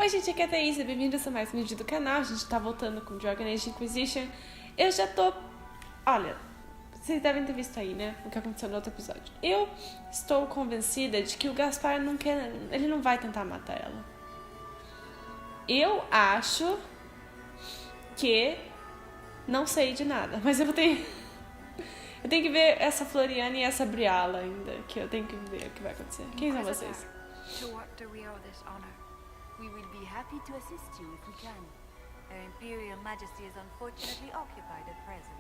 Oi gente, aqui é a Thaís, bem-vindos a mais um vídeo do canal. A gente tá voltando com Dragon Age Inquisition. Eu já tô... Olha, vocês devem ter visto aí, né, o que aconteceu no outro episódio. Eu estou convencida de que o Gaspar não quer... Ele não vai tentar matar ela. Eu acho que... Não sei de nada, mas eu tenho que ver essa Floriana e essa Briala ainda, que eu tenho que ver o que vai acontecer. Quem são vocês? To what do we owe this honor? We will be happy to assist you if we can. Her Imperial Majesty is unfortunately occupied at present.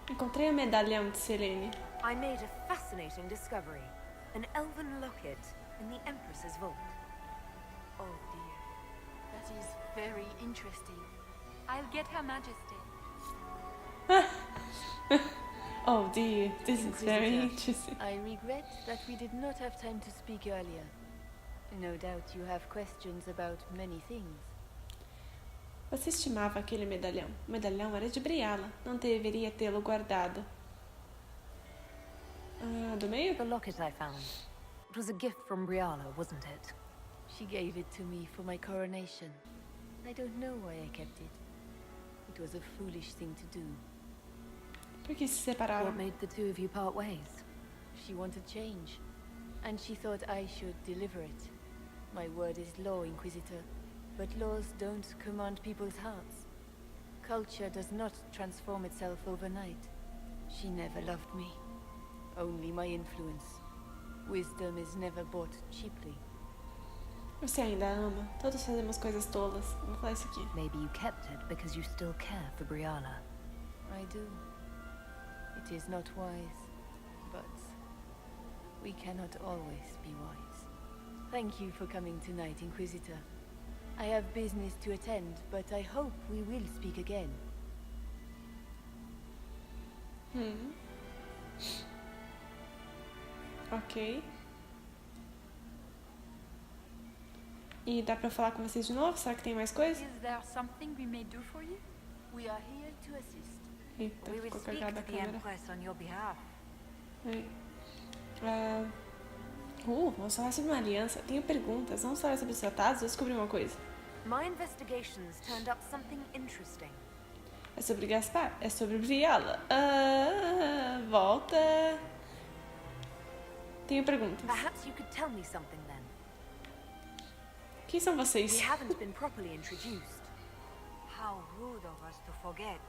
Encontrei o medalhão de Selene. I made a fascinating discovery. An elven locket in the Empress's vault. Oh dear. That is very interesting. I'll get Her Majesty. Oh dear, this is very interesting. I regret that we did not have time to speak earlier. No doubt you have questions about many things. Você estimava aquele medalhão. O medalhão era de Briala. Não deveria tê-lo guardado. Ah, do meio? The locket I found. It was a gift from Briala, wasn't it? She gave it to me for my coronation. I don't know why I kept it. It was a foolish thing to do. Por que se separaram? What made the two of you part ways? She wanted change, and she thought I should deliver it. My word is law, Inquisitor, but laws don't command people's hearts. Culture does not transform itself overnight. She never loved me, only my influence. Wisdom is never bought cheaply. Você ainda ama. Todos fazemos coisas tolas. Vou falar isso aqui. Maybe you kept it because you still care for Briala. I do. It is not wise, but we cannot always be wise. Thank you for coming tonight, Inquisitor. I have business to attend, but I hope we will speak again. Ok. E dá pra falar com vocês de novo? Será que tem mais coisa? Is there something we may do for you? We are here to assist. Eita, We will ficou speak carregada to a the câmera. Empress on your behalf. Vamos falar sobre uma aliança. Tenho perguntas. Vamos falar sobre os tratados ou descobrir uma coisa? My investigations turned up something interesting. É sobre Gaspar? É sobre Briala? Volta. Tenho perguntas. Perhaps you could tell me something then. Quem são vocês? We haven't been properly introduced. How rude of us to forget.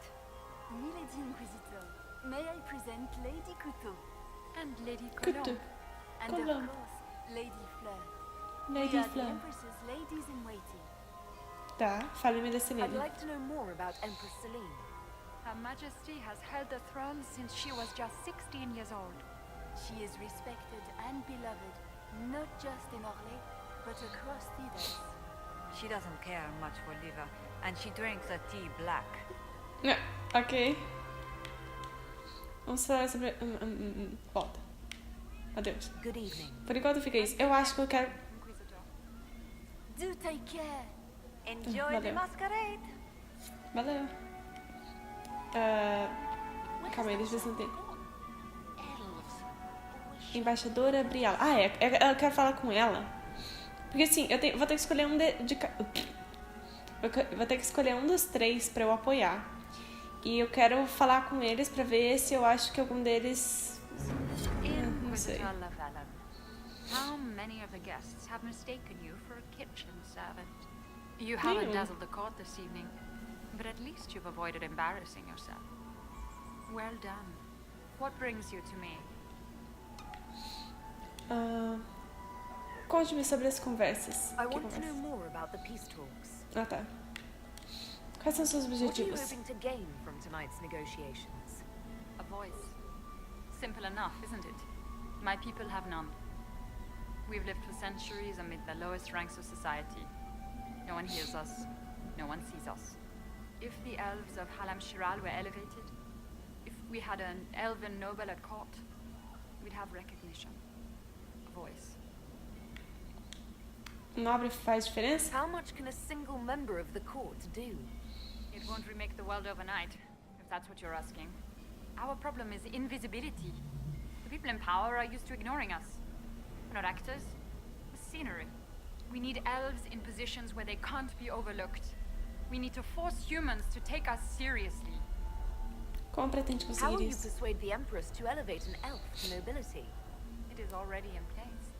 Milady Inquisitor, may I present Lady Couteau and Lady Couteau. and Colombe. of course Lady Fleur. Lady We are the Flan. Empress's ladies in waiting. Tá, fale-me da I'd Selene. like to know more about Empress Celine. Her Majesty has held the throne since she was just 16 years old. She is respected and beloved, not just in Orlais, but across Thebes. She doesn't care much for liver, and she drinks her tea black. Ok. Vamos falar sobre... Volta. Adeus. Good evening. Por enquanto fica isso. Eu acho que eu quero... Inquisitor. Do take care. Enjoy the Valeu. masquerade. Valeu. Calma aí, deixa eu ver se não tem. Embaixadora Briala. Eu quero falar com ela. Porque assim, vou ter que escolher um vou ter que escolher um dos três pra eu apoiar. E eu quero falar com eles pra ver se eu acho que algum deles... Não sei. Inquisitor Lavalin, how many of the guests have mistaken you for a kitchen servant? You haven't Ew. dazzled the court this evening, but at least you've avoided embarrassing yourself. Well done. What brings you to me? Conte-me sobre as conversas. I Que want to know conversas? more about the peace talks. Ah, tá. Quais são os seus What are you objetivos? hoping to gain from tonight's negotiations? A voice. Simple enough, isn't it? My people have none. We've lived for centuries amid the lowest ranks of society. No one hears us. No one sees us. If the elves of Halam'shiral were elevated, if we had an elven noble at court, we'd have recognition. A voice. Nobre faz diferença? How much can a single member of the court do? It won't remake the world overnight, if that's what you're asking. Our problem is invisibility. The people in power are used to ignoring us. We're not actors. We're scenery. We need elves in positions where they can't be overlooked. We need to force humans to take us seriously. Como pretende How conseguir will you isso? persuade the Empress to elevate an elf to nobility? It is already in place.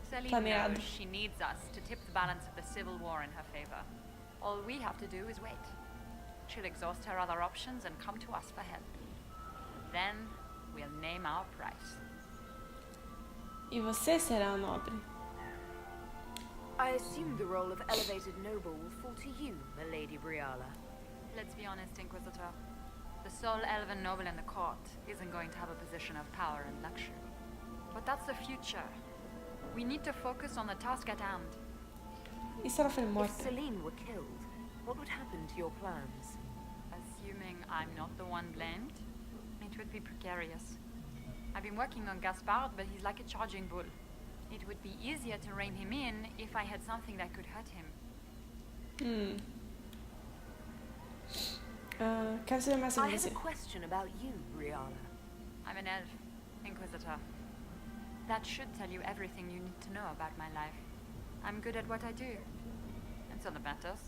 Celine Planeado. knows she needs us to tip the balance of the civil war in her favor. All we have to do is wait. She'll exhaust her other options and come to us for help. Then we'll name our price. E você será a nobre. I assume the role of elevated noble will fall to you, Milady Briala. Let's be honest, Inquisitor. The sole elven noble in the court isn't going to have a position of power and luxury. But that's the future. We need to focus on the task at hand. E se ela for If morta? Celine were killed, what would happen to your plans? Assuming I'm not the one blamed, it would be precarious. I've been working on Gaspard, but he's like a charging bull. It would be easier to rein him in if I had something that could hurt him. Quero saber mais I sobre have a você. question about you, Briala. I'm an elf, Inquisitor. That should tell you everything you need to know about my life. I'm good at what I do. And so that matters.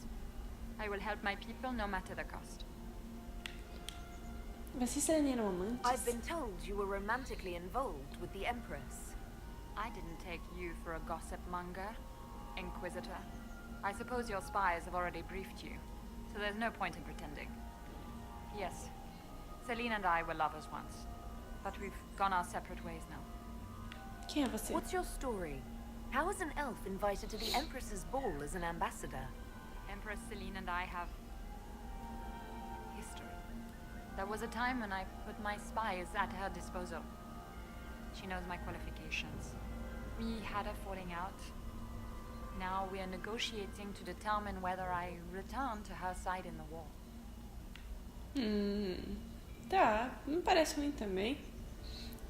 I will help my people no matter the cost. Vocês eram amantes? I've been told you were romantically involved with the Empress. I didn't take you for a gossip monger, Inquisitor. I suppose your spies have already briefed you, so there's no point in pretending. Yes, Celine and I were lovers once, but we've gone our separate ways now. Quem é você? What's your story? How is an elf invited to the Empress's ball as an ambassador? Empress Celine and I have history. There was a time when I put my spies at her disposal. She knows my qualifications. We had a falling out. Now we are negotiating to determine whether I return to her side in the war. Tá, não parece ruim também.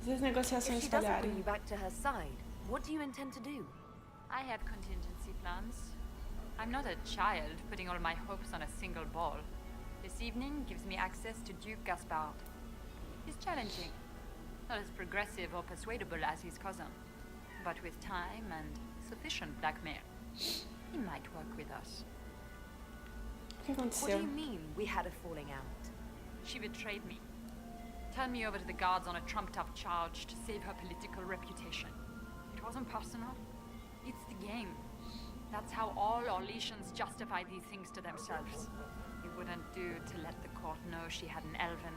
Se as If negociações she doesn't bring falharem. you back to her side, what do you intend to do? I have contingency plans. I'm not a child putting all my hopes on a single ball. This evening gives me access to Duke Gaspard. He's challenging. Not as progressive or persuadable as his cousin. But with time and sufficient blackmail, he might work with us. O que What do aconteceu? you mean, we had a falling out? She betrayed me. Turned me over to the guards on a trumped-up charge to save her political reputation. It wasn't personal. It's the game. That's how all Orlesians justify these things to themselves. It wouldn't do to let the court know she had an elven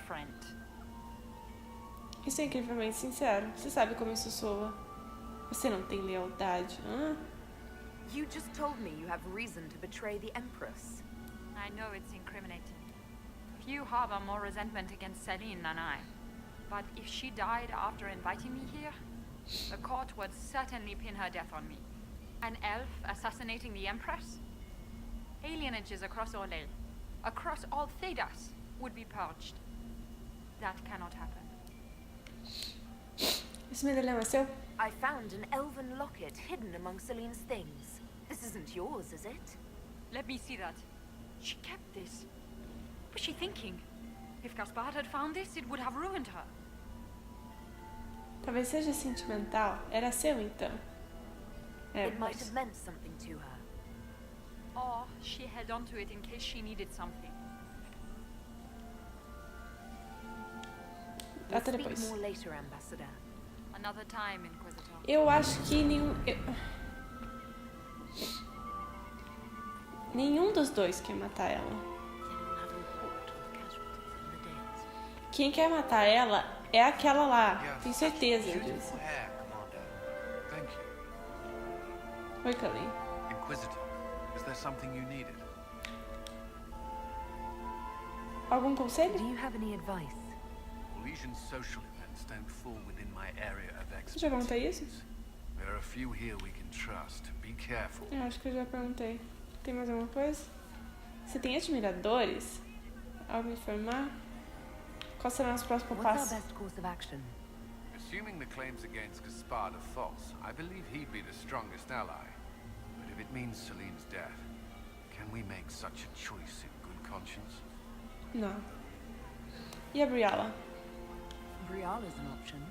friend. Isso é incrivelmente sincero. Você sabe como isso soa. Você não tem lealdade. You just told me you have reason to betray the Empress. I know it's incriminating. Few harbor more resentment against Celine than I. But if she died after inviting me here, the court would certainly pin her death on me. An elf assassinating the Empress? Alienages across Orlais, across all Thedas, would be purged. That cannot happen. Esse medalhão é seu? I found an elven locket hidden among Celine's things. This isn't yours, is it? Let me see that. She kept this. What was she thinking? If Gaspard had found this, it would have ruined her. Talvez seja sentimental. Era seu, então. It might Mas... have meant something to her. Or she held on to it in case she needed something. We'll Até speak depois. more later, Ambassador. Another time, Inquisitor. Eu acho que nenhum dos dois quer matar ela. Then we'll have a report on the casualties and the dead. Quem quer matar ela é aquela lá. Tenho certeza disso. Beautiful hair, Commander. Thank you. Oi, Kali. Inquisitor, is there something you needed? Algum conselho? Do you have any advice? Orlesian social events don't fall within my area of Você já perguntou isso? expertise. There are a few here we can trust. Be careful. Eu acho que eu já perguntei. Tem mais alguma coisa? Você tem admiradores? Ao me informar? Quais serão os próximos What's our passos? best course of action? Assuming the claims against Gaspard are false, I believe he'd be the strongest ally. But if it means Celine's death, can we make such a choice in good conscience? Não. E a Briala? Briala's an option.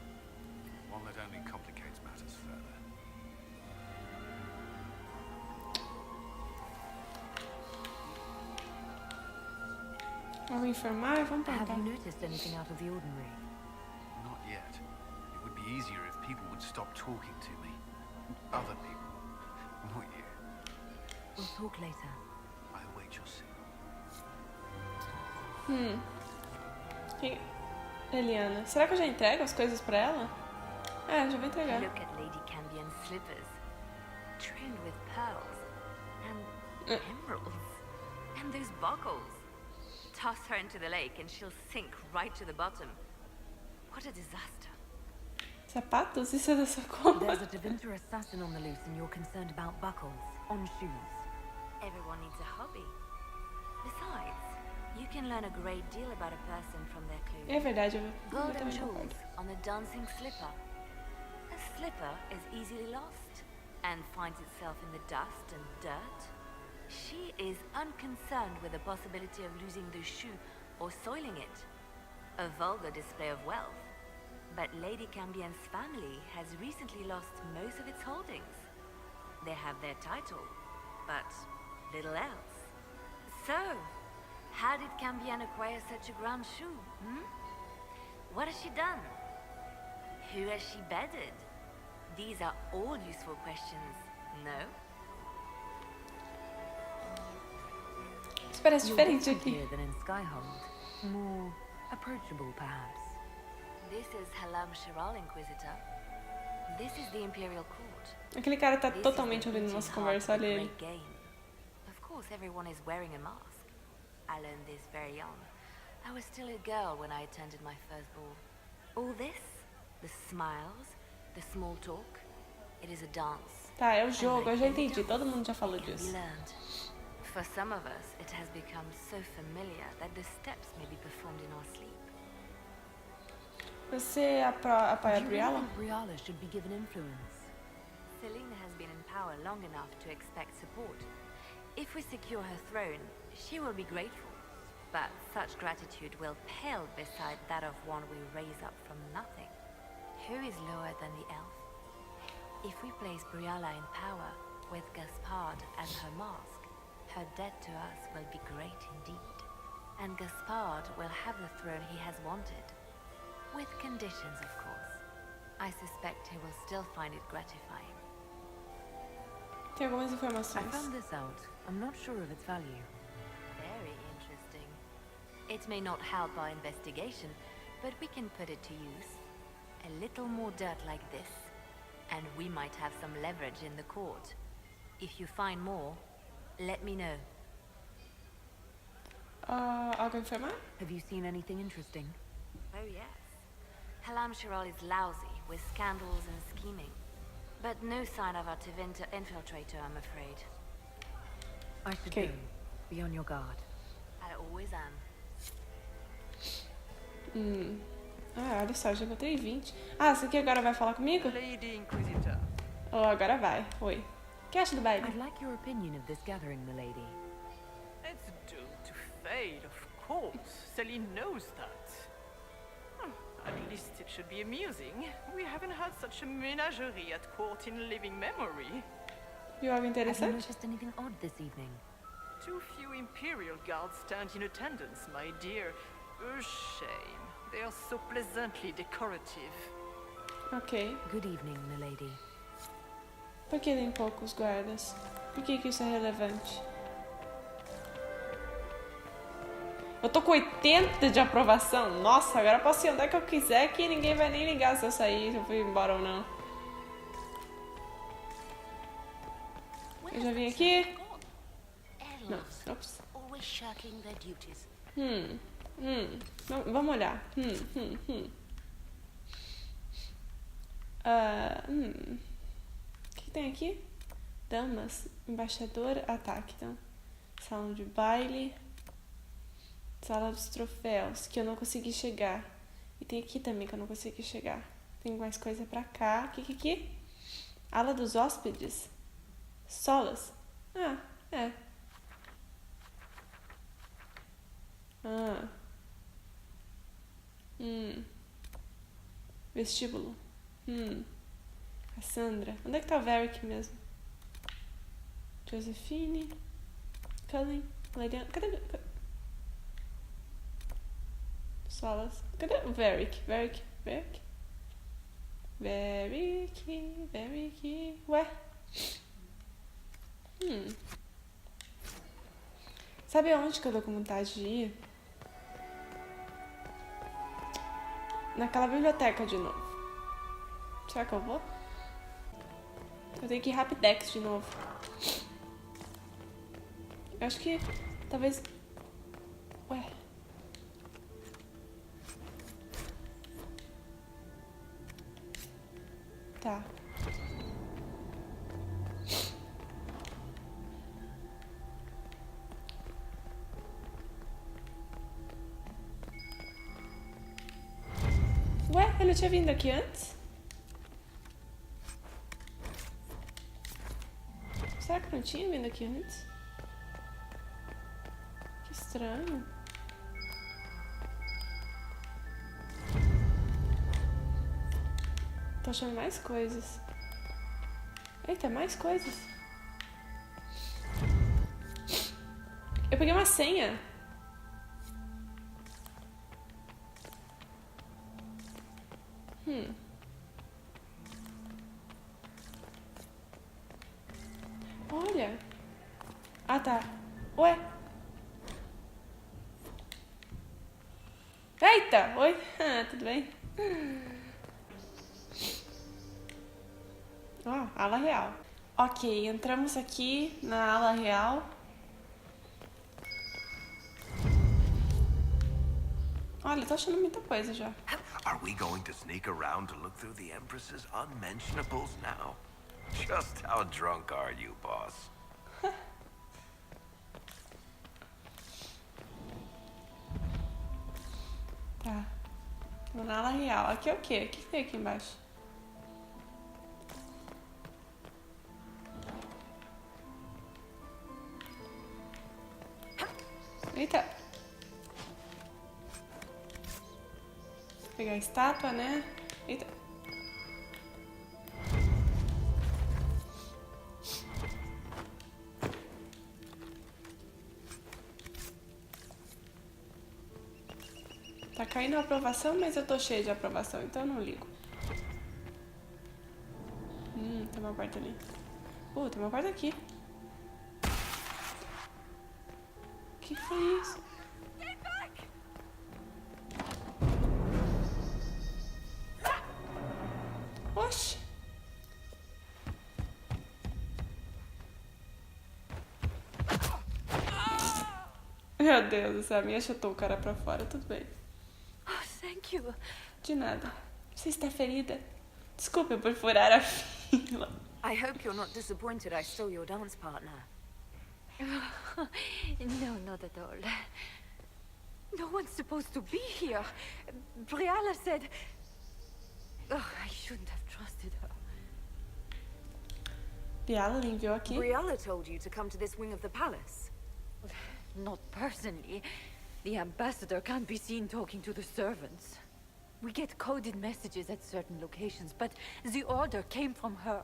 One that only complicates matters further. Algo informar? Vamos Have perguntar. you noticed anything out of the ordinary? Not yet. It would be easier if people would stop talking to me. Other people. Not you. We'll talk later. I await your signal. Eliana. Será que eu já entrego as coisas pra ela? É, já vou entregar. Look at Lady Cambian's slippers, trimmed with pearls and emeralds, and those buckles. Toss her into the lake and she'll sink right to the bottom. What a disaster. Sapatos? Isso é da sua conta? There's a Devinter assassin on the loose and you're concerned about buckles on shoes. Everyone needs a hobby. Besides, you can learn a great deal about a person from their clothes. É verdade, eu Golden também jewels concordo. on a dancing slipper. A slipper is easily lost and finds itself in the dust and dirt. She is unconcerned with the possibility of losing the shoe or soiling it. A vulgar display of wealth. But Lady Cambian's family has recently lost most of its holdings. They have their title, but little else. So, how did Cambian acquire such a grand shoe? What has she done? Who has she bedded? These are all useful questions, no? Isso parece diferente aqui. Than in Skyhold. More approachable, perhaps. This is Halam'shiral, Inquisitor. This is the Imperial Court. Aquele cara tá This totalmente is the ouvindo beating nossa heart conversa, of the olha ele. great game. Of course, everyone is wearing a mask. I learned this very young. I was still a girl when I attended my first ball. All this, the smiles, the small talk, it is a dance. Tá, é o jogo, eu já entendi. Todo mundo já falou It can be disso. learned. For some of us, it has become so familiar that the steps may be performed in our sleep. Você apoia a Briella? Briella should be given influence. Selene has been in power long enough to expect support. If we secure her throne, she will be grateful. But such gratitude will pale beside that of one we raise up from nothing. Who is lower than the elf? If we place Briella in power, with Gaspard as her mask, her debt to us will be great indeed. And Gaspard will have the throne he has wanted. With conditions, of course. I suspect he will still find it gratifying. Tem algumas I informações. found this out. I'm not sure of its value. Very interesting. It may not help our investigation, but we can put it to use. A little more dirt like this, and we might have some leverage in the court. If you find more, let me know. Algo a informar? Have you seen anything interesting? Oh yes. Halam'shiral is lousy with scandals and scheming. But no sign of a Tevinter infiltrator, I'm afraid. I should Okay. go. Be on your guard. I always am. Olha só, já botei 20. Ah, você aqui agora vai falar comigo? Lady Inquisitor. Oh, agora vai. Oi. O que acha do baile? I'd like your opinion of this gathering, milady. It's doomed to fail, of course. Celine knows that. At least it should be amusing. We haven't had such a menagerie at court in living memory. Viu algo Have you interessante? noticed anything odd this evening? Too few Imperial guards stand in attendance, my dear. A shame. They are so pleasantly decorative. Ok. Good evening, milady. Por que tem poucos guardas? Por que isso é relevante? Eu tô com 80 de aprovação. Nossa, agora eu posso ir onde é que eu quiser que ninguém vai nem ligar se eu sair, se eu fui embora ou não. Eu já vim aqui? Não, ops. Always shirking their duties. Vamos olhar. O que tem aqui? Damas, embaixador, ataque. Então, salão de baile, sala dos troféus, que eu não consegui chegar. E tem aqui também que eu não consegui chegar. Tem mais coisa pra cá. O que aqui? Ala dos hóspedes. Solas. Ah, é. Vestíbulo. Cassandra. Onde é que tá o Varric mesmo? Josephine. Cullen. Lady... Cadê? Solas. Cadê o Varric? Varric? Ué? Sabe aonde que eu tô com vontade de ir? Naquela biblioteca de novo. Será que eu vou? Eu tenho que ir rapidex de novo. Eu acho que talvez... Ué. Tá. Ué, eu não tinha vindo aqui antes? Será que eu não tinha vindo aqui antes? Que estranho. Tô achando mais coisas. Eita, mais coisas. Eu peguei uma senha. Olha. Ah, tá. Ué. Eita! Oi. Tudo bem? Ó, ala real. Ok, entramos aqui na ala real. Olha, tô achando muita coisa já. Are we going to sneak around to look through the Empress's unmentionables now? Just how drunk are you, boss? Tá. Vamos na ala real. Aqui é o quê? O que tem aqui embaixo? Eita. Vou pegar a estátua, né? Eita. Tá caindo a aprovação, mas eu tô cheia de aprovação, então eu não ligo. Tem uma porta ali. Tem uma porta aqui. O que foi isso? Oxi. Meu Deus do céu, a minha chutou o cara pra fora, tudo bem. Thank you. De nada. Você está ferida? Desculpe por furar a fila. I hope you're not disappointed I stole your dance partner. No, not at all. No one's supposed to be here. Briala said... Oh, I shouldn't have trusted her. Briala enviou aqui. Briala told you to come to this wing of the palace. Not personally. The ambassador can't be seen talking to the servants. We get coded messages at certain locations, but the order came from her.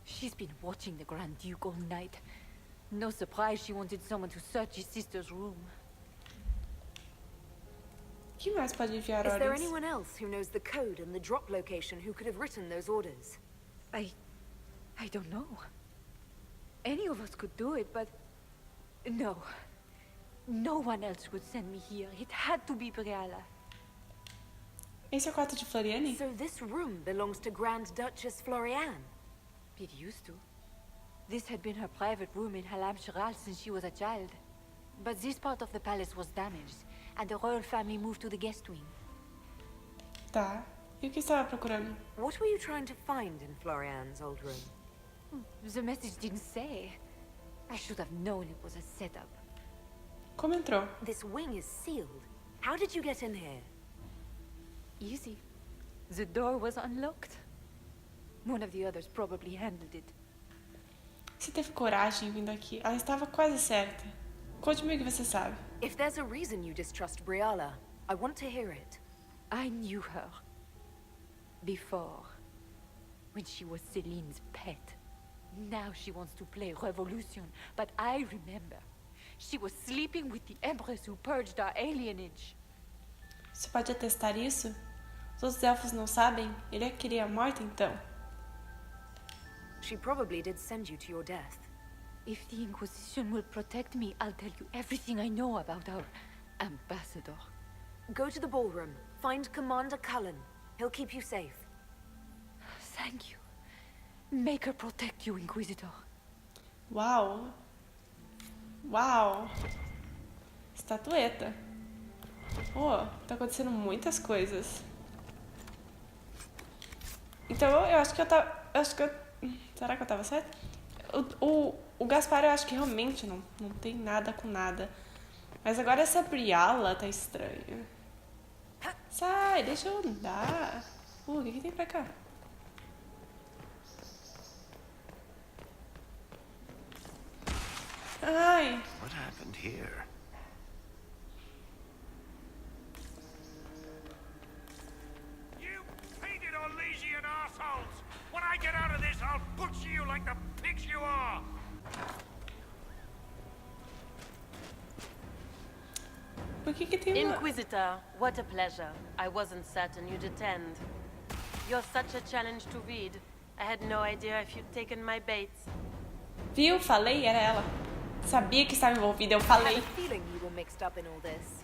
She's been watching the Grand Duke all night. No surprise she wanted someone to search his sister's room. Quem mais pode enviar Is there ordens? anyone else who knows the code and the drop location who could have written those orders? I don't know. Any of us could do it, but... No. No one else would send me here. It had to be Briala. Esse é o quarto de Floriane? So this room belongs to Grand Duchess Floriane? It used to. This had been her private room in Halam'shiral since she was a child. But this part of the palace was damaged, and the royal family moved to the guest wing. Tá. E o que estava procurando? What were you trying to find in Floriane's old room? The message didn't say. I should have known it was a setup. Como entrou? This wing is sealed. How did you get in here? Easy. The door was unlocked. One of the others probably handled it. Você teve coragem vindo aqui. Ela estava quase certa. Conte-me o que você sabe. If there's a reason you distrust Briala, I want to hear it. I knew her. Before. When she was Celine's pet. Now she wants to play Revolution. But I remember. She was sleeping with the Empress who purged our alienage. Você pode atestar isso? Os outros elfos não sabem? Ele a queria morta, então. She probably did send you to your death. If the Inquisition will protect me, I'll tell you everything I know about our ambassador. Go to the ballroom. Find Commander Cullen. He'll keep you safe. Thank you. Make her protect you, Inquisitor. Uau! Uau! Estatueta. Oh, tá acontecendo muitas coisas. Então eu acho que será que eu tava certa? O Gaspar eu acho que realmente não tem nada com nada. Mas agora essa Briala tá estranha. Sai, deixa eu andar. O que tem pra cá? Ai. What happened here? You painted Orlesian assholes! When I get out of this, I'll butcher you like the pigs you are! Por que tem uma... Inquisitor, what a pleasure. I wasn't certain you'd attend. You're such a challenge to read. I had no idea if you'd taken my bait. Viu? Falei, era ela. Sabia que estava envolvida, eu falei. I had a feeling you were mixed up in all this.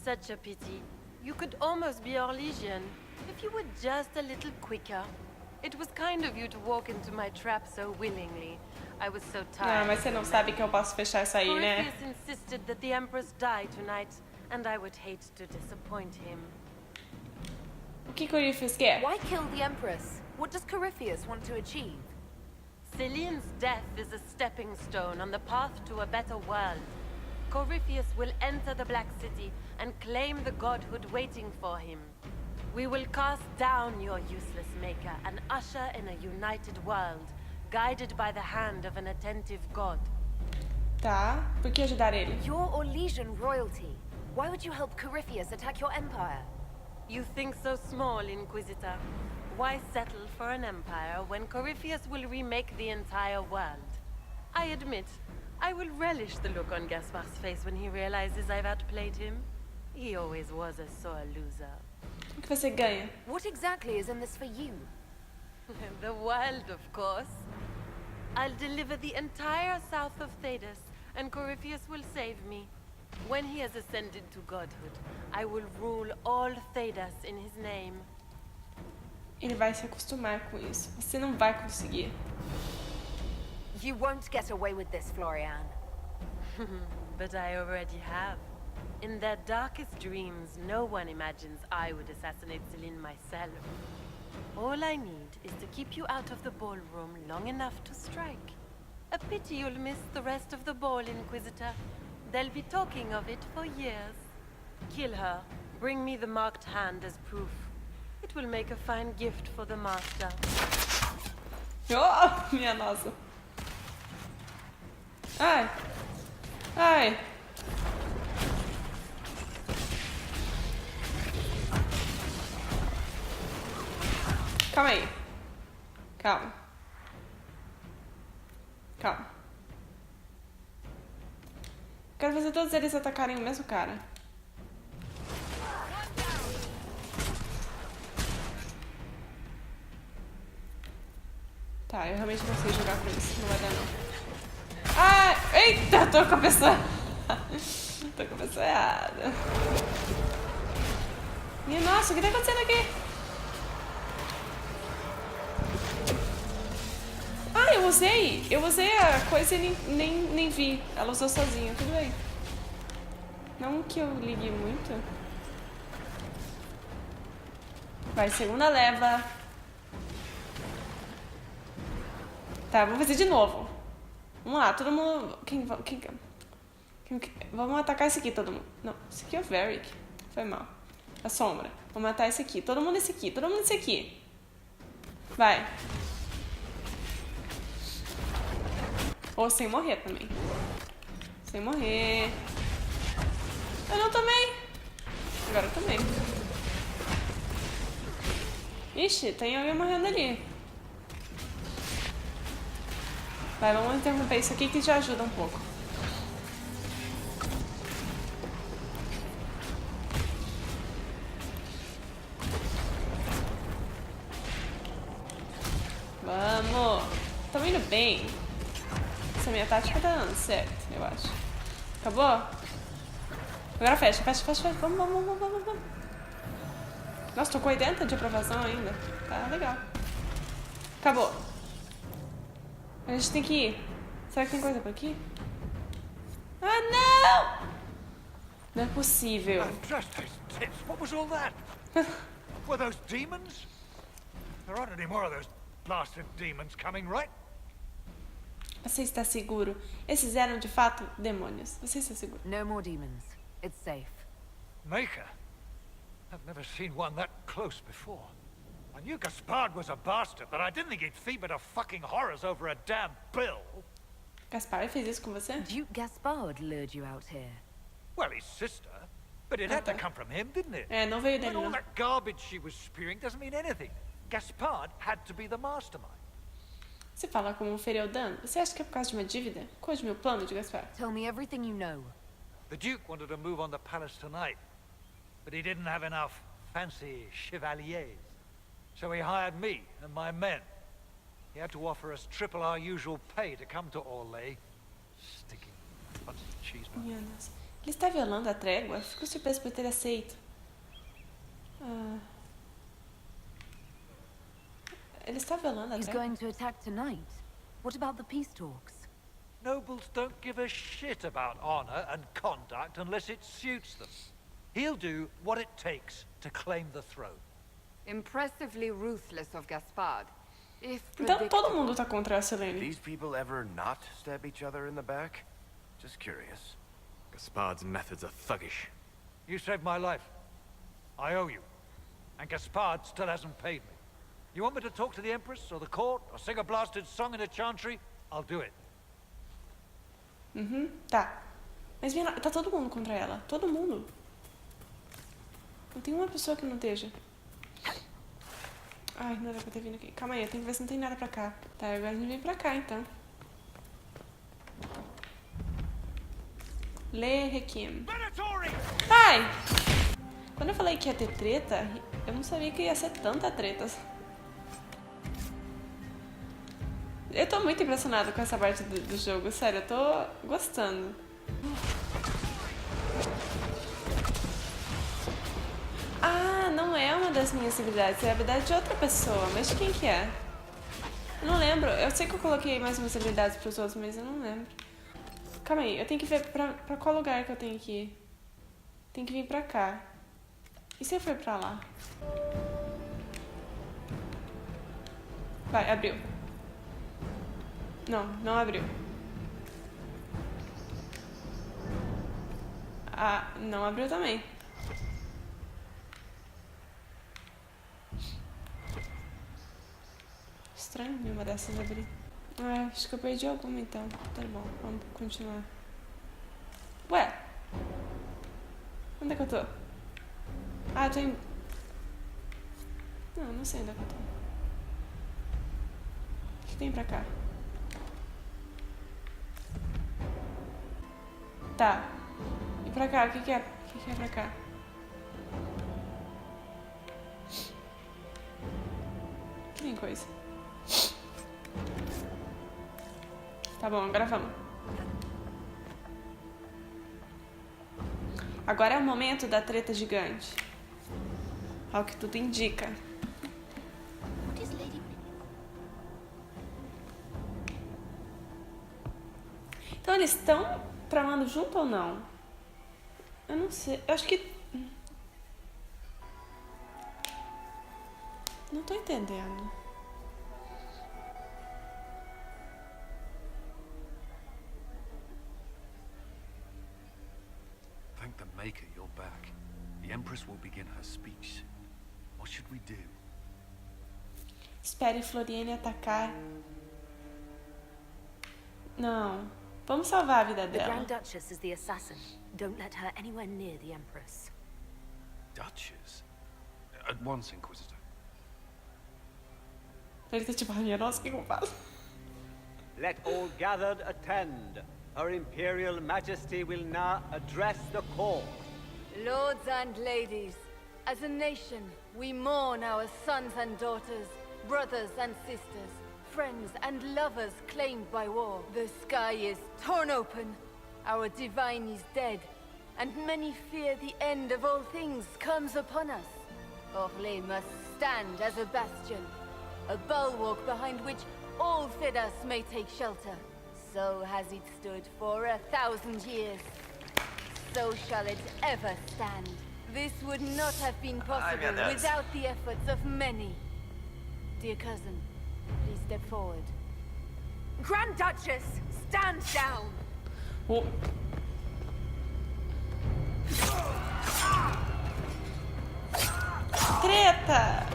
Such a pity. You could almost be Orlesian if you were just a little quicker. It was kind of you to walk into my trap so willingly. I was so tired. Ah, mas você não sabe que eu posso fechar isso aí, né? Corypheus insisted that the Empress die tonight, and I would hate to disappoint him. O que Corypheus quer? Why kill the Empress? What does Corypheus want to achieve? Celine's death is a stepping stone on the path to a better world. Corypheus will enter the Black City and claim the godhood waiting for him. We will cast down your useless maker and usher in a united world, guided by the hand of an attentive god. Tá, por que ajudar ele? You're Orlesian royalty. Why would you help Corypheus attack your empire? You think so small, Inquisitor. Why settle for an empire when Corypheus will remake the entire world? I admit, I will relish the look on Gaspar's face when he realizes I've outplayed him. He always was a sore loser. O que você ganha? What exactly is in this for you? The world, of course. I'll deliver the entire south of Thedas, and Corypheus will save me. When he has ascended to godhood, I will rule all Thedas in his name. Ele vai se acostumar com isso. Você não vai conseguir. You won't get away with this, Florian. But I already have. In their darkest dreams, no one imagines I would assassinate Celine myself. All I need is to keep you out of the ballroom long enough to strike. A pity you'll miss the rest of the ball, Inquisitor. They'll be talking of it for years. Kill her. Bring me the marked hand as proof. It will make a fine gift for the master. Oh, minha nossa. Ai. Ai. Calma aí. Calma. Calma. Quero fazer todos eles atacarem o mesmo cara. Tá, eu realmente não sei jogar com isso. Não vai dar, não. Ah! Eita! Tô com a pessoa... tô com a pessoa errada. Minha nossa, o que tá acontecendo aqui? Ah, eu usei a coisa e nem vi. Ela usou sozinha, tudo bem. Não que eu ligue muito. Vai, segunda leva. Tá, vamos fazer de novo. Vamos lá, todo mundo... Vamos atacar esse aqui, todo mundo. Não, esse aqui é o Varric. Foi mal. A sombra. Vamos matar esse aqui. Todo mundo esse aqui. Todo mundo esse aqui. Vai. Ou sem morrer também. Sem morrer. Eu não tomei. Agora eu tomei. Ixi, tem alguém morrendo ali. Vai, vamos interromper isso aqui que já ajuda um pouco. bem. Essa minha tática tá dando certo, eu acho. Acabou? Agora fecha. Vamos. Nossa, tô com 80 de aprovação ainda. Tá legal. Acabou. A gente tem que ir. Será que tem coisa por aqui? Ah, não! Não é possível. What was all that? Were those demons? There aren't any more of those blasted demons coming, right? Você está seguro? Esses eram de fato demônios. Você está seguro? No more demons. It's safe. Maker? I've never seen one that close before. I knew Gaspard was a bastard, but I didn't think he'd feed me to fucking horrors over a damn bill. Gaspard fez isso com você? Duke Gaspard lured you out here. Well, his sister. But it had to come from him, didn't it? É, não veio dele, And all não. that garbage she was spewing doesn't mean anything. Gaspard had to be the mastermind. Você fala como um feudano? Você acha que é por causa de uma dívida? Conte-me o plano de Gaspard. Tell me everything you know. The Duke wanted to move on the palace tonight, but he didn't have enough fancy chevaliers. So he hired me and my men. He had to offer us triple our usual pay to come to Orlais. Sticky butts of cheeseburger. Minha nossa. Ele está violando a trégua? Fico surpreso por ter aceito. Ele está violando a He's trégua? going to attack tonight. What about the peace talks? Nobles don't give a shit about honor and conduct unless it suits them. He'll do what it takes to claim the throne. Impressively ruthless of Gaspard. If Então todo mundo tá contra a Selene. These people ever not stab each other in the back? Just curious. Gaspard's methods are thuggish. You saved my life. I owe you. And Gaspard still hasn't paid me. You want me to talk to the Empress or the court or sing a blasted song in a chantry? I'll do it. Tá. Mas minha, tá todo mundo contra ela. Todo mundo. Não tem uma pessoa que não esteja. Ai, não era pra ter vindo aqui. Calma aí, eu tenho que ver se não tem nada pra cá. Tá, agora a gente vem pra cá, então. Lê Requiem. Ai! Quando eu falei que ia ter treta, eu não sabia que ia ser tanta treta. Eu tô muito impressionada com essa parte do jogo, sério, eu tô gostando. Ah, não é uma das minhas habilidades, é a habilidade de outra pessoa, mas de quem que é? Eu não lembro, eu sei que eu coloquei mais umas habilidades pros outros, mas eu não lembro. Calma aí, eu tenho que ver pra qual lugar que eu tenho que ir. Tem que vir pra cá. E se eu for pra lá? Vai, abriu. Não, não abriu. Ah, não abriu também. Estranho nenhuma dessas abrir. Ah, acho que eu perdi alguma então. Tá bom, vamos continuar. Ué? Onde é que eu tô? Ah, eu tô em... Não sei onde é que eu tô. O que tem pra cá? Tá. E pra cá, o que é? O que é pra cá? Que tem coisa. Tá bom, agora vamos. Agora é o momento da treta gigante. Ao que tudo indica. Então eles estão tramando junto ou não? Eu não sei. Eu acho que... Não tô entendendo. Thank the Maker you're back. The Empress will begin her speech soon. What should we do? Espere Floriane atacar. Não. Vamos salvar a vida The dela. Grand Duchess is the assassin. Don't let her anywhere near the Empress. Duchess? At once, Inquisitor. Ele tá tipo, minha nossa, o que eu faço? Let all gathered attend. Her Imperial Majesty will now address the court. Lords and ladies, as a nation, we mourn our sons and daughters, brothers and sisters, friends and lovers claimed by war. The sky is torn open. Our divine is dead. And many fear the end of all things comes upon us. Orlais must stand as a bastion, a bulwark behind which all Fedas may take shelter. So has it stood for 1,000 years. So shall it ever stand. This would not have been possible without the efforts of many. Dear cousin, please step forward. Grand Duchess, stand down! Oh. Treta!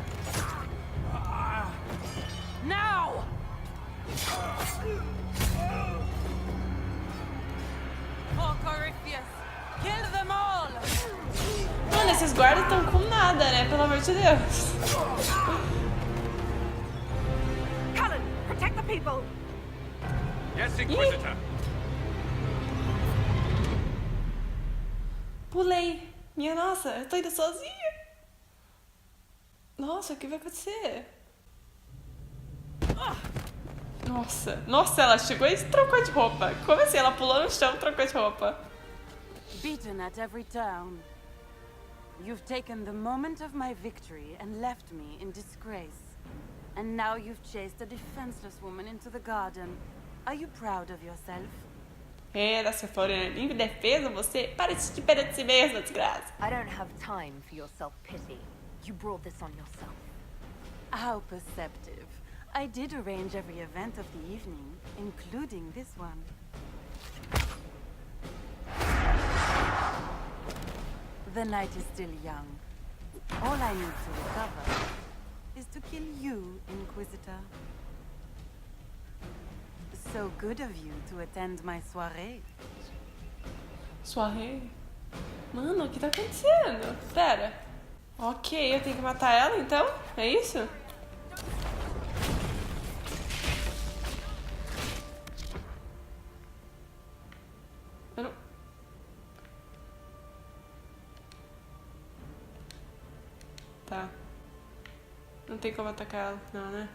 Now! For Corypheus, kill them all! Mano, esses guardas estão com nada, né? Pelo amor de Deus. Cullen, protect the people! Yes, Inquisitor. Pulei. Minha nossa, eu tô indo sozinha. Nossa, o que vai acontecer? Nossa, ela chegou e trocou de roupa. Como assim? Ela pulou no chão e trocou de roupa. Beaten at every turn. You've taken the moment of my victory and left me in disgrace. And now you've chased a defenseless woman into the garden. Are you proud of yourself? Era, se for inimigo e defesa, você parece de pena de si mesma, desgraça. I don't have time for your self-pity. You brought this on yourself. How perceptive. I did arrange every event of the evening, including this one. The night is still young. All I need to recover is to kill you, Inquisitor. So good of you to attend my soirée. Soirée? Mano, o que tá acontecendo? Pera. Ok, eu tenho que matar ela, então? É isso? Eu não... Tá. Não tem como atacar ela, não, né?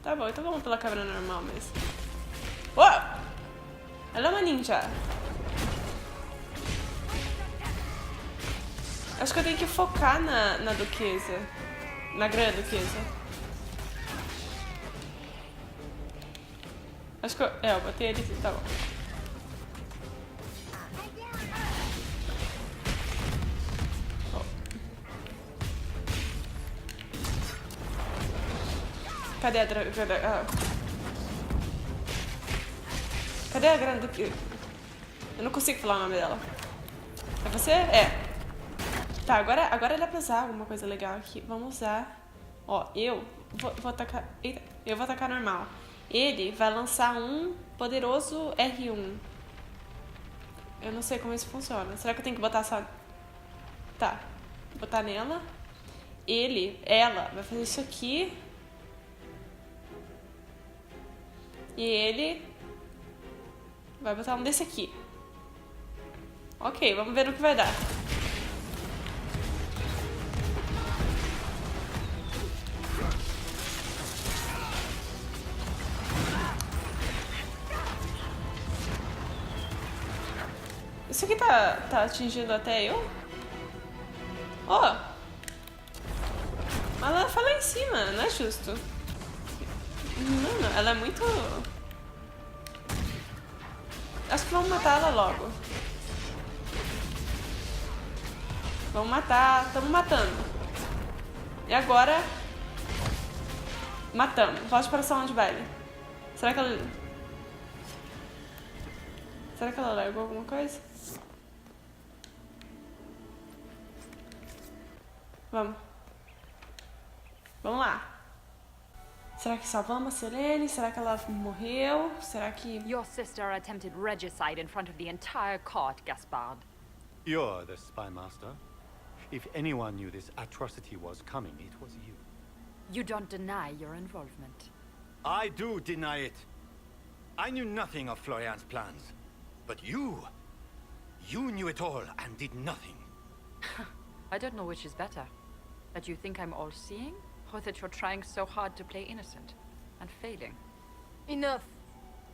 Tá bom, então vamos pela câmera normal mesmo. Uou! Ela é uma ninja. Acho que eu tenho que focar na duquesa. Na grande duquesa. Acho que eu botei ele aqui, tá bom. Oh. Cadê a dragão? Cadê a grande duquesa? Eu não consigo falar o nome dela. É você? É. Tá, agora dá pra usar alguma coisa legal aqui. Vamos usar. Ó, eu vou atacar. Eita, eu vou atacar normal. Ele vai lançar um poderoso R1. Eu não sei como isso funciona. Será que eu tenho que botar só. Tá, vou botar nela. Ela vai fazer isso aqui. E ele vai botar um desse aqui. Ok, vamos ver no que vai dar. Isso aqui tá atingindo até eu? Ó! Mas ela foi lá em cima, não é justo. Mano, ela é muito... Acho que vamos matar ela logo. Vamos matar, estamos matando. E agora... Matamos. Volte para o salão de baile. Será que ela largou alguma coisa? Vamos lá. Será que salvamos a Selene? Será que ela morreu? Será que... Your sister attempted regicide in front of the entire court, Gaspard. You're the spy master. If anyone knew this atrocity was coming, it was you. You don't deny your involvement. I do deny it. I knew nothing of Florian's plans. But you knew it all and did nothing. I don't know which is better. That you think I'm all-seeing, or that you're trying so hard to play innocent and failing. Enough.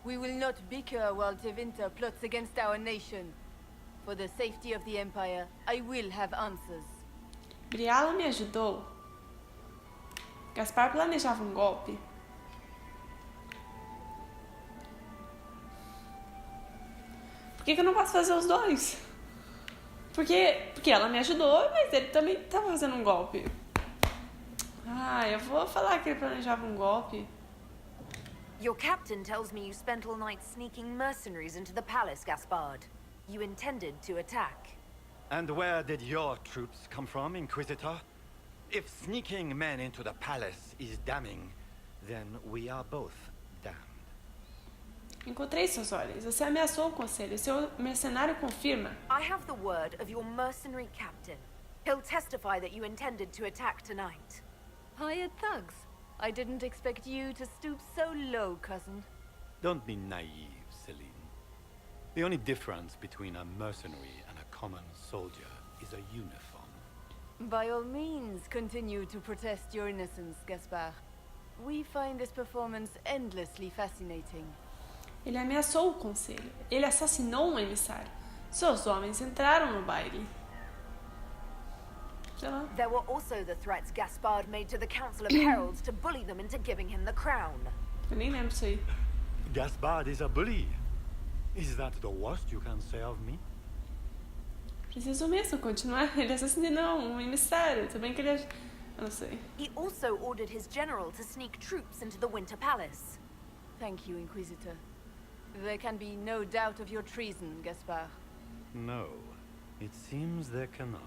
We will not bicker while Tevinter plots against our nation. For the safety of the Empire, I will have answers. Briala me ajudou. Gaspar planejava um golpe. Por que eu não posso fazer os dois? Porque ela me ajudou, mas ele também estava fazendo um golpe. Ah, eu vou falar que ele planejava um golpe. Your captain tells me you spent all night sneaking mercenaries into the palace, Gaspard. You intended to attack. And where did your troops come from, Inquisitor? If sneaking men into the palace is damning, then we are both damned. Encontrei seus olhos. Você ameaçou o conselho. Seu mercenário confirma. I have the word of your mercenary captain. He'll testify that you intended to attack tonight. Hired thugs. I didn't expect you to stoop so low, cousin. Don't be naive, Celine. The only difference between a mercenary and a common soldier is a uniform. By all means, continue to protest your innocence, Gaspard. We find this performance endlessly fascinating. Ele ameaçou o conselho. Ele assassinou um emissário. Seus homens entraram no baile. Sei lá. There were also the threats Gaspard made to the Council of Heralds to bully them into giving him the crown. Eu nem lembro disso aí. Gaspard is a bully. Is that the worst you can say of me? Preciso mesmo continuar. Ele assassinou um emissário. Tudo bem que ele... Eu não sei. He also ordered his general to sneak troops into the Winter Palace. Thank you, Inquisitor. There can be no doubt of your treason, Gaspard. No, it seems there cannot.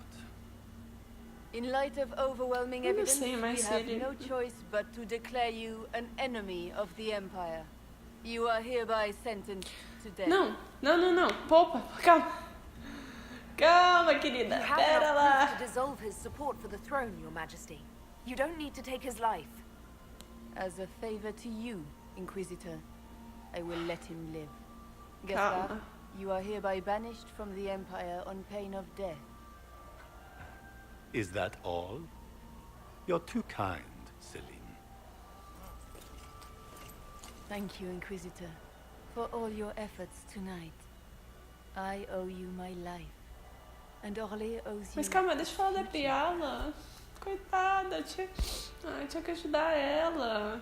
In light of overwhelming evidence, sei, we mas have ele... no choice but to declare you an enemy of the Empire. You are hereby sentenced to death. Não. Poupa. Calma. Calma, querida. You have Pera enough lá. proof to dissolve his support for the throne, Your Majesty. You don't need to take his life. As a favor to you, Inquisitor, I will let him live. Gaspard, Calma. you are hereby banished from the Empire on pain of death. Is that all? You're too kind, Celine. Thank you, Inquisitor, for all your efforts tonight. I owe you my life, and Orlé owes you... Mas calma, deixa eu falar da Briala. Coitada, tinha que ajudar ela.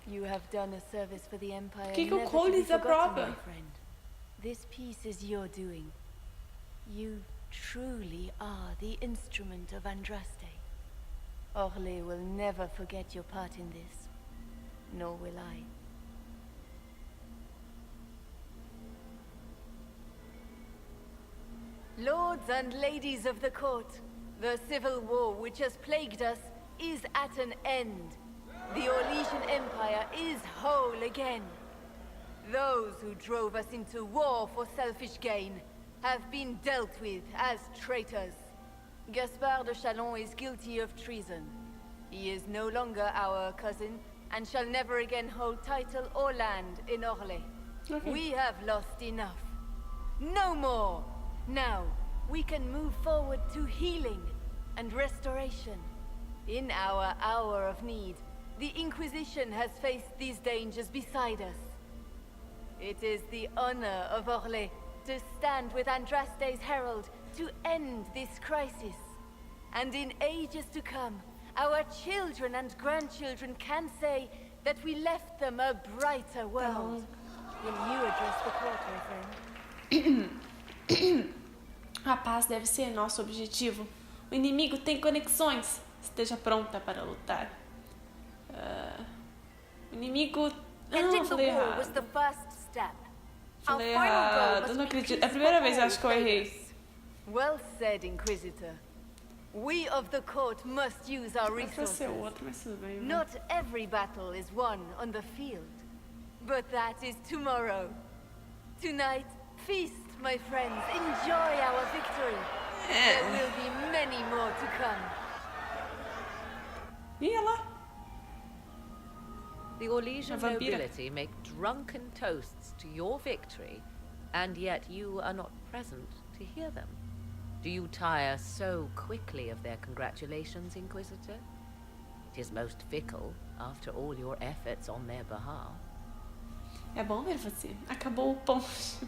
You have done a service for the Empire. Que o never Cole to be desaprova? forgotten, my friend. This piece is your doing. You truly are the instrument of Andraste. Orlé will never forget your part in this, nor will I. Lords and ladies of the court, the civil war which has plagued us is at an end. The Orlesian Empire is whole again. Those who drove us into war for selfish gain have been dealt with as traitors. Gaspard de Chalon is guilty of treason. He is no longer our cousin and shall never again hold title or land in Orlé. Okay. We have lost enough. No more! Now, we can move forward to healing and restoration. In our hour of need, the Inquisition has faced these dangers beside us. It is the honor of Orlé to stand with Andraste's herald to end this crisis. And in ages to come, our children and grandchildren can say that we left them a brighter world. Will you address the court, my friend? A paz deve ser nosso objetivo. O inimigo tem conexões. Esteja pronta para lutar. O inimigo... Ending eu the falei war was errado. the first step. Our Falei final goal errado. must Não be acredito. peace É a primeira for vez, all acho que eu errei. Well said, Inquisitor. We of the court must use our Era pra resources. ser outro, mas tudo bem. vai. Not every battle is won on the field, but that is tomorrow. Tonight, feast, my friends. Enjoy our victory. There will be many more to come. E ela? The Orlesian A vampira. nobility make drunken toasts to your victory, and yet you are not present to hear them. Do you tire so quickly of their congratulations, Inquisitor? It is most fickle, after all your efforts on their behalf. É bom ver você. Acabou o ponche.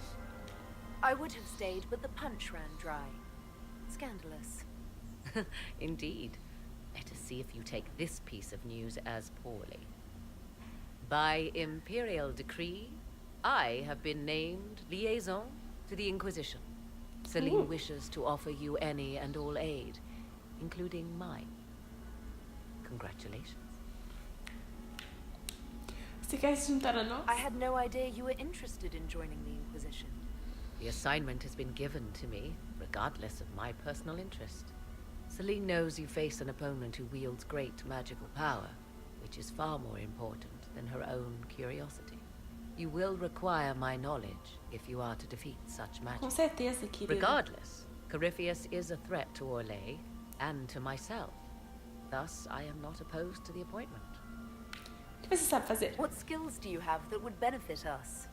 I would have stayed, but the punch ran dry. Scandalous. Indeed. Let us see if you take this piece of news as poorly. By imperial decree, I have been named liaison to the Inquisition. Celine wishes to offer you any and all aid, including mine. Congratulations. Você quer se juntar a nós? I had no idea you were interested in joining the Inquisition. The assignment has been given to me, regardless of my personal interest. Celine knows you face an opponent who wields great magical power, which is far more important than her own curiosity. You will require my knowledge if you are to defeat such magic. Com certeza, querida. Regardless, Corypheus is a threat to Orlais and to myself. Thus, I am not opposed to the appointment. O que você sabe fazer? What skills do you have that would benefit us?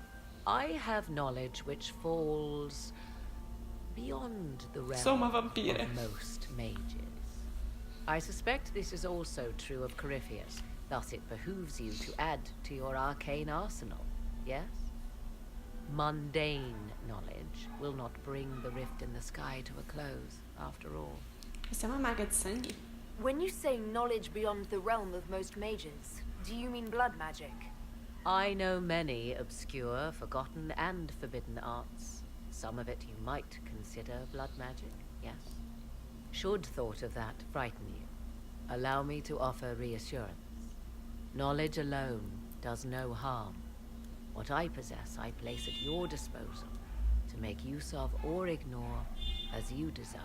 I have knowledge which falls beyond the Sou uma realm vampira. of most mages. I suspect this is also true of Corypheus, thus it behooves you to add to your arcane arsenal, yes? Mundane knowledge will not bring the rift in the sky to a close, after all. Você é uma maga de sangue? When you say knowledge beyond the realm of most mages, do you mean blood magic? I know many obscure, forgotten, and forbidden arts. Some of it you might consider blood magic, yes? Should thought of that frighten you, allow me to offer reassurance. Knowledge alone does no harm. What I possess, I place at your disposal to make use of or ignore as you desire.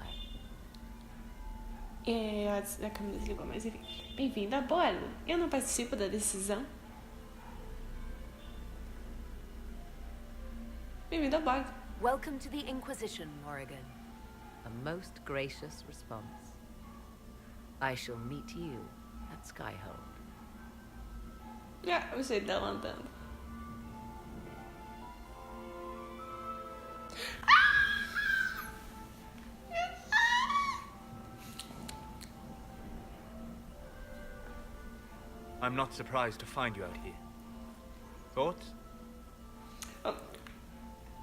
A câmera desligou, mas enfim. Bem-vindo a bordo. Eu não participo da decisão. Bem-vindo a bordo. Welcome to the Inquisition, Morrigan. A most gracious response. I shall meet you at Skyhold. O jeito dela andando. I'm not surprised to find you out here. Thoughts?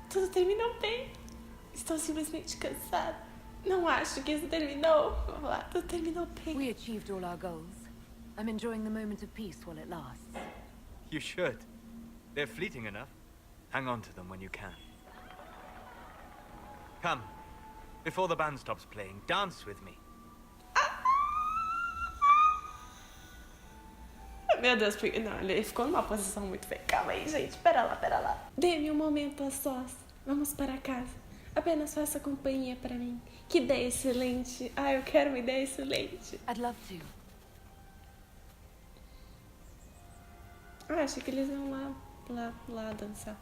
Tudo terminou bem. Estou simplesmente cansada. Não acho que isso terminou. Vamos lá, tudo terminou bem. We achieved all our goals. I'm enjoying the moment of peace while it lasts. You should. They're fleeting enough. Hang on to them when you can. Come. Before the band stops playing, dance with me. Meu Deus, porque... Não, ele ficou numa posição muito feia. Calma aí, gente. Pera lá. Dê-me um momento a sós. Vamos para casa. Apenas faça companhia para mim. Que ideia excelente. Eu quero uma ideia excelente. I'd love to. Achei que eles iam lá dançar.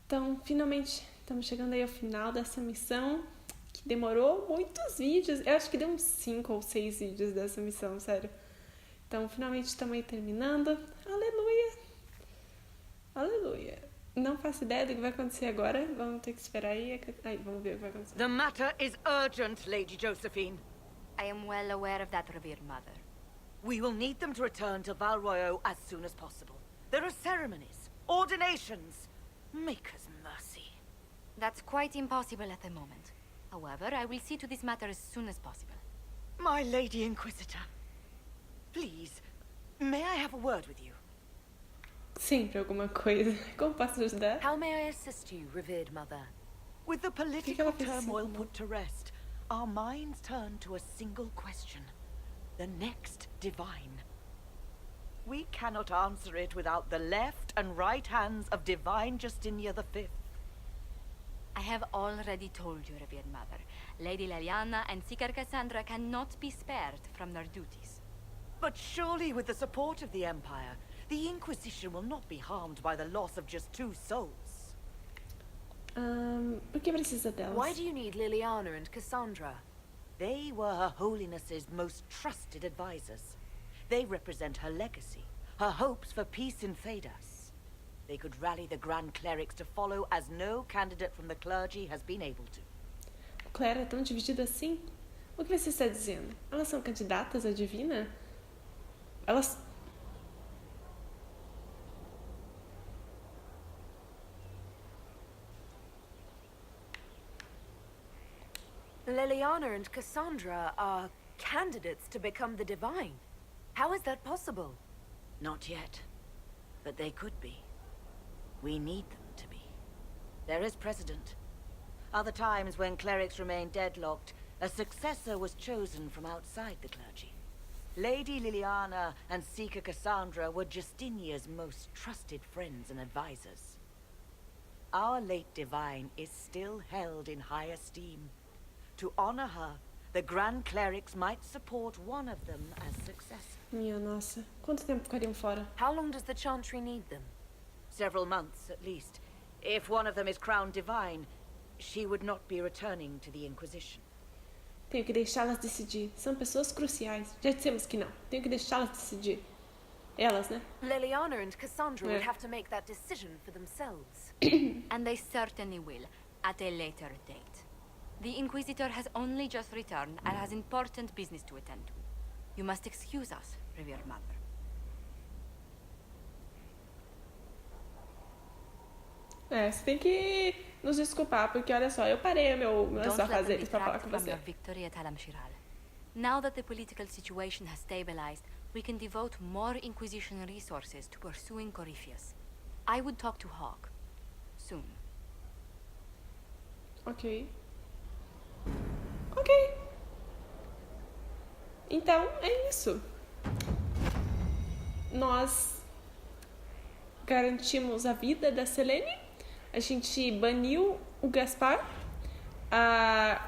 Então, finalmente, estamos chegando aí ao final dessa missão. Que demorou muitos vídeos. Eu acho que deu uns 5 ou 6 vídeos dessa missão, sério. Então, finalmente estamos aí terminando. Aleluia. Não faço ideia do que vai acontecer agora. Vamos ter que esperar aí. Vamos ver o que vai acontecer. The matter is urgent, Lady Josephine. I am well aware of that, revered mother. We will need them to return to Val Royeaux as soon as possible. There are ceremonies, ordinations. Make us mercy. That's quite impossible at the moment. However, I will see to this matter as soon as possible. My Lady Inquisitor, please, may I have a word with you? Sempre alguma coisa. Como posso ajudar? How may I assist you, revered mother? With the political turmoil put to rest, our minds turn to a single question. The next divine. We cannot answer it without the left and right hands of Divine Justinia V. I have already told you, revered mother. Lady Leliana and Seeker Cassandra cannot be spared from their duties. But surely with the support of the Empire, the Inquisition will not be harmed by the loss of just 2 souls. Por que precisa delas? Why do you need Liliana and Cassandra? They were Her Holiness's most trusted advisors. They represent her legacy, her hopes for peace in Phaedas. They could rally the Grand Clerics to follow as no candidate from the clergy has been able to. O clero é tão dividido assim? O que você está dizendo? Elas são candidatas à divina? Elas... Liliana and Cassandra are candidates to become the Divine. How is that possible? Not yet. But they could be. We need them to be. There is precedent. Other times when clerics remained deadlocked, a successor was chosen from outside the clergy. Lady Liliana and Seeker Cassandra were Justinia's most trusted friends and advisors. Our late Divine is still held in high esteem. To honor her, the Grand Clerics might support one of them as successor. Minha nossa, quanto tempo ficariam fora? How long does the Chantry need them? Several months, at least. If one of them is crowned Divine, she would not be returning to the Inquisition. Tenho que deixá-las decidir. São pessoas cruciais. Já dissemos que não. Tenho que deixá-las decidir. Elas, né? Liliana and Cassandra would have to make that decision for themselves. And they certainly will, at a later date. The Inquisitor has only just returned and has important business to attend to. You must excuse us, revered mother. Você tem que nos desculpar, porque olha só, eu parei meus afazeres pra falar com você. Victory at Halam'shiral. Now that the political situation has stabilized, we can devote more Inquisition resources to pursuing Corypheus. I would talk to Hawk. Soon. Ok. Então, é isso. Nós garantimos a vida da Selene. A gente baniu o Gaspar. A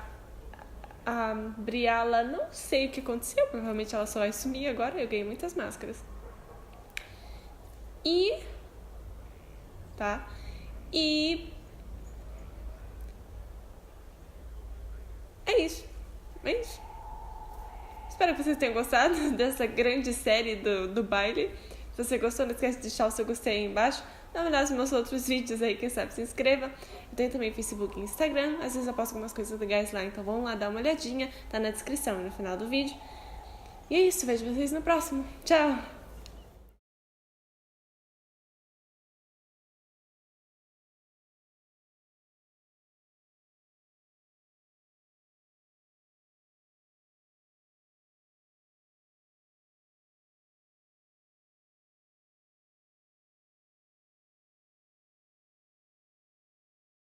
Briala, não sei o que aconteceu. Provavelmente ela só vai sumir agora. Eu ganhei muitas máscaras. Tá? E... É isso. Espero que vocês tenham gostado dessa grande série do baile. Se você gostou, não esquece de deixar o seu gostei aí embaixo. Dá uma olhada nos meus outros vídeos aí, quem sabe se inscreva. Eu tenho também Facebook e Instagram. Às vezes eu posto algumas coisas legais lá, então vão lá dar uma olhadinha. Tá na descrição e no final do vídeo. E é isso, vejo vocês no próximo. Tchau!